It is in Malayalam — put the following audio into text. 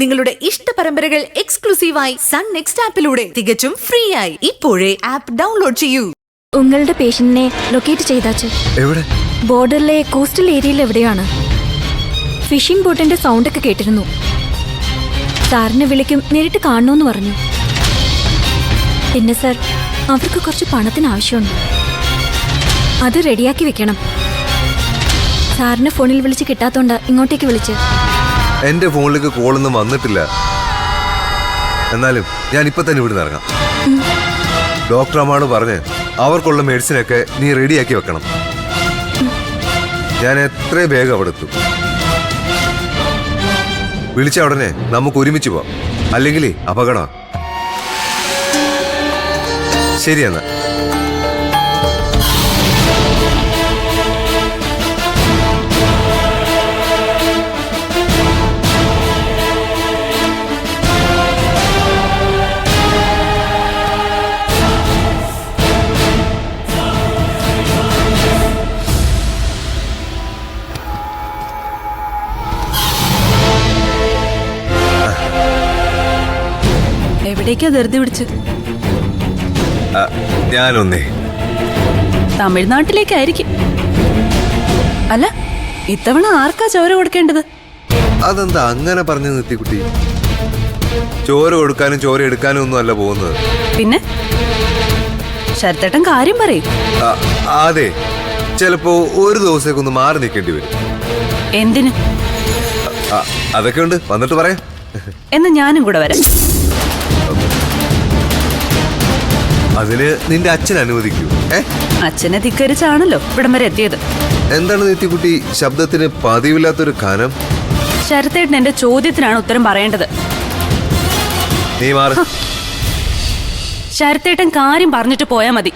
നിങ്ങളുടെ ഇഷ്ട പരമ്പരകൾ എക്സ്ക്ലൂസീവായി സൺ നെക്സ്റ്റ് ആപ്പിലൂടെ തികച്ചും ഫ്രീ ആയി ഇപ്പോഴേ ആപ്പ് ഡൗൺലോഡ് ചെയ്യൂ. ഉങ്ങളുടെ പേഷ്യന്റിനെ ലൊക്കേറ്റ് ചെയ്താച്ച്. എവിടെ? ബോർഡറിലെ കോസ്റ്റൽ ഏരിയയിൽ എവിടെയാണ്. ഫിഷിംഗ് ബോട്ടിന്റെ സൗണ്ട് ഒക്കെ കേട്ടിരുന്നു. സാറിനെ വിളിക്കും, നേരിട്ട് കാണണമെന്ന് പറഞ്ഞു. പിന്നെ സർ, അവർക്ക് കുറച്ച് പണത്തിന് ആവശ്യമുണ്ട്. അത് റെഡിയാക്കി വെക്കണം. സാറിന് ഫോണിൽ വിളിച്ച് കിട്ടാത്തോണ്ട് ഇങ്ങോട്ടേക്ക് വിളിച്ച്. എന്റെ ഫോണിലേക്ക് കോളൊന്നും വന്നിട്ടില്ല. എന്നാലും ഞാൻ ഇപ്പൊ തന്നെ ഇവിടെ ഇറങ്ങാം. ഡോക്ടർ അമ്മാണ് പറഞ്ഞ് അവർക്കുള്ള മെഡിസിനൊക്കെ നീ റെഡിയാക്കി വെക്കണം. ഞാൻ എത്ര വേഗം അവിടെ എത്തും. വിളിച്ച ഉടനെ നമുക്ക് ഒരുമിച്ച് പോവാം, അല്ലെങ്കിൽ അപകടം. ശരിയെന്നാ. എവിടേക്കാ ധൃതി പിടിച്ച്? ഞാനൊന്നേ തമിഴ്നാട്ടിലേക്കായിരിക്കും. അല്ല, ഇത്തവണ ആർക്കാ ചോര കൊടുക്കേണ്ടത്? അതെന്താ അങ്ങനെ പറഞ്ഞു നിർത്തിക്കുട്ടി? ചോര കൊടുക്കാനും ചോര എടുക്കാനും ഒന്നും അല്ല പോകുന്നത്. പിന്നെ ശരത്തേട്ടൻ കാര്യം പറയും. അതെ, ചിലപ്പോ ഒരു ദിവസത്തേക്ക് ഒന്ന് മാറി നിൽക്കേണ്ടി വരും. എന്തിന്? അതൊക്കെ ഉണ്ട്, വന്നിട്ട് പറയാം. എന്ന് ഞാനും കൂടെ വരാം. അതിന് നിന്റെ അച്ഛൻ അനുവദിക്കൂ? അച്ഛനെ ധിക്കരിച്ചാണല്ലോ ഇവിടം വരെ എത്തിയത്. എന്താണ് നെറ്റിക്കുട്ടി ശബ്ദത്തിന് പതിവില്ലാത്തൊരു കനം? ശരത്തേട്ടൻ എന്റെ ചോദ്യത്തിനാണ് ഉത്തരം പറയേണ്ടത്. നീ മാറി. ശരത്തേട്ടൻ കാര്യം പറഞ്ഞിട്ട് പോയാ മതി.